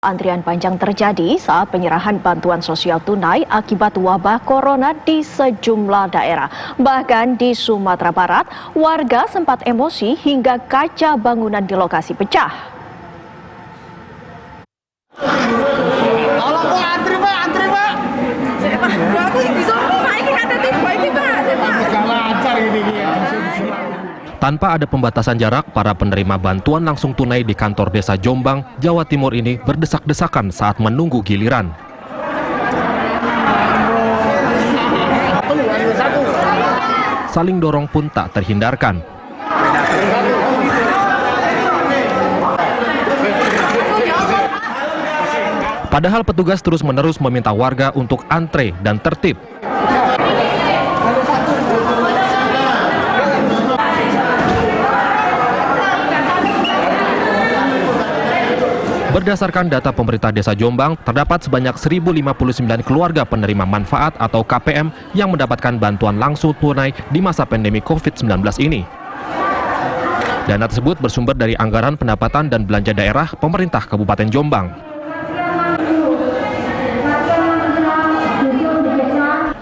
Antrian panjang terjadi saat penyerahan bantuan sosial tunai akibat wabah corona di sejumlah daerah. Bahkan di Sumatera Barat, warga sempat emosi hingga kaca bangunan di lokasi pecah. Tolong Pak, antri Pak, antri Pak. Aku bisa Pak, ini ada tipe ini Pak. Gak lancar ini. Tanpa ada pembatasan jarak, para penerima bantuan langsung tunai di kantor desa Jombang, Jawa Timur ini berdesak-desakan saat menunggu giliran. Saling dorong pun tak terhindarkan. Padahal petugas terus-menerus meminta warga untuk antre dan tertib. Berdasarkan data pemerintah Desa Jombang, terdapat sebanyak 1.059 keluarga penerima manfaat atau KPM yang mendapatkan bantuan langsung tunai di masa pandemi COVID-19 ini. Dana tersebut bersumber dari anggaran pendapatan dan belanja daerah pemerintah Kabupaten Jombang.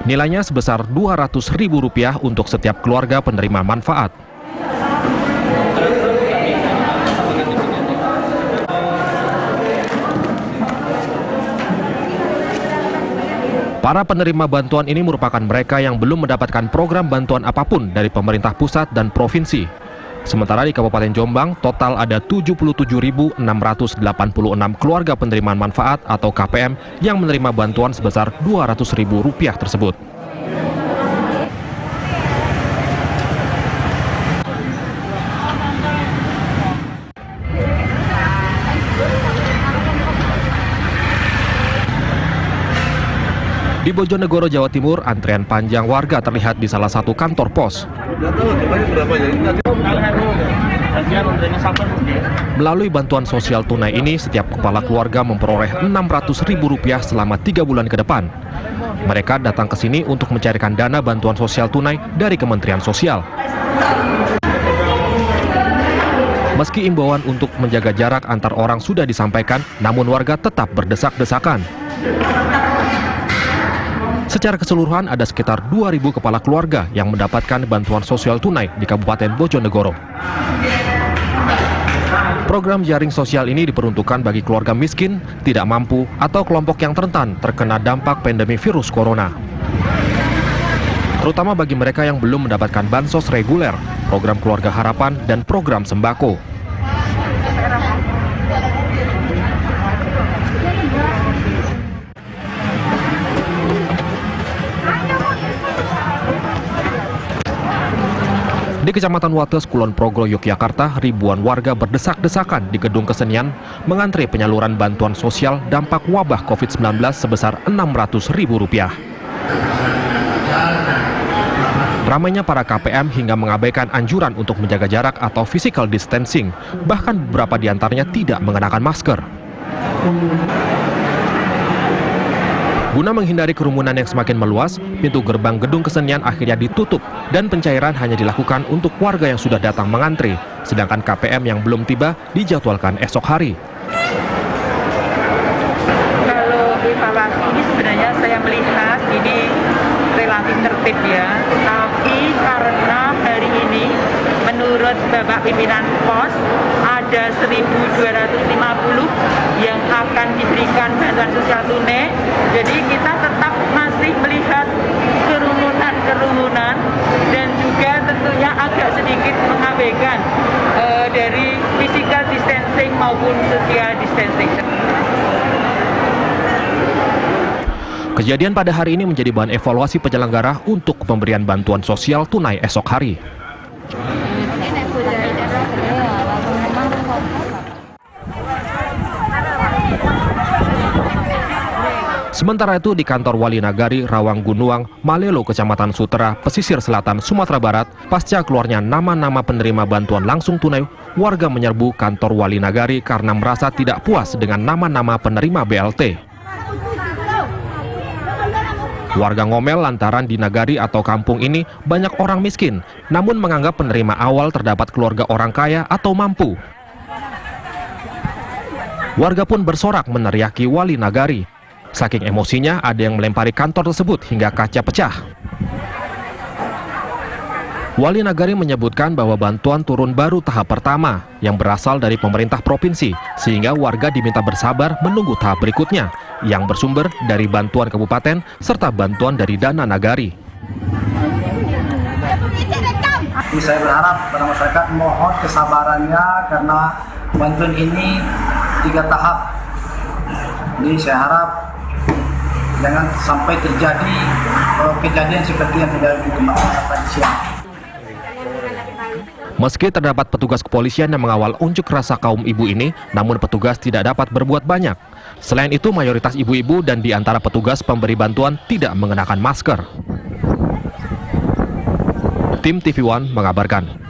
Nilainya sebesar Rp200.000 untuk setiap keluarga penerima manfaat. Para penerima bantuan ini merupakan mereka yang belum mendapatkan program bantuan apapun dari pemerintah pusat dan provinsi. Sementara di Kabupaten Jombang, total ada 77.686 keluarga penerimaan manfaat atau KPM yang menerima bantuan sebesar Rp200.000 tersebut. Di Bojonegoro, Jawa Timur, antrean panjang warga terlihat di salah satu kantor pos. Melalui bantuan sosial tunai ini, setiap kepala keluarga memperoleh Rp600.000 selama 3 bulan ke depan. Mereka datang ke sini untuk mencarikan dana bantuan sosial tunai dari Kementerian Sosial. Meski imbauan untuk menjaga jarak antar orang sudah disampaikan, namun warga tetap berdesak-desakan. Secara keseluruhan ada sekitar 2.000 kepala keluarga yang mendapatkan bantuan sosial tunai di Kabupaten Bojonegoro. Program jaring sosial ini diperuntukkan bagi keluarga miskin, tidak mampu, atau kelompok yang rentan terkena dampak pandemi virus corona. Terutama bagi mereka yang belum mendapatkan bansos reguler, program keluarga harapan, dan program sembako. Di Kecamatan Wates, Kulon Progo, Yogyakarta, ribuan warga berdesak-desakan di gedung kesenian mengantre penyaluran bantuan sosial dampak wabah COVID-19 sebesar Rp600.000. Ramainya para KPM hingga mengabaikan anjuran untuk menjaga jarak atau physical distancing, bahkan beberapa di antaranya tidak mengenakan masker. Guna menghindari kerumunan yang semakin meluas, pintu gerbang gedung kesenian akhirnya ditutup dan pencairan hanya dilakukan untuk warga yang sudah datang mengantri, sedangkan KPM yang belum tiba dijadwalkan esok hari. Kalau evaluasi ini sebenarnya saya melihat ini relatif tertib ya, tapi karena hari ini menurut Bapak Pimpinan Pos ada 1.250 yang akan diberikan bantuan sosial tunai, jadi kita tetap masih melihat kerumunan dan juga tentunya agak sedikit mengabaikan dari physical distancing maupun social distancing. Kejadian pada hari ini menjadi bahan evaluasi penyelenggara untuk pemberian bantuan sosial tunai esok hari. Sementara itu di kantor Wali Nagari, Rawanggunuang, Malelo, Kecamatan Sutera, Pesisir Selatan, Sumatera Barat, pasca keluarnya nama-nama penerima bantuan langsung tunai, warga menyerbu kantor Wali Nagari karena merasa tidak puas dengan nama-nama penerima BLT. Warga ngomel lantaran di nagari atau kampung ini banyak orang miskin, namun menganggap penerima awal terdapat keluarga orang kaya atau mampu. Warga pun bersorak meneriaki wali nagari. Saking emosinya, ada yang melempari kantor tersebut hingga kaca pecah. Wali nagari menyebutkan bahwa bantuan turun baru tahap pertama yang berasal dari pemerintah provinsi, sehingga warga diminta bersabar menunggu tahap berikutnya yang bersumber dari bantuan kabupaten serta bantuan dari dana nagari. Saya berharap pada masyarakat mohon kesabarannya karena bantuan ini 3 tahap. Jadi saya harap jangan sampai terjadi kejadian seperti yang terjadi di Makassar tadi siang. Meski terdapat petugas kepolisian yang mengawal unjuk rasa kaum ibu ini, namun petugas tidak dapat berbuat banyak. Selain itu, mayoritas ibu-ibu dan di antara petugas pemberi bantuan tidak mengenakan masker. Tim TV One mengabarkan.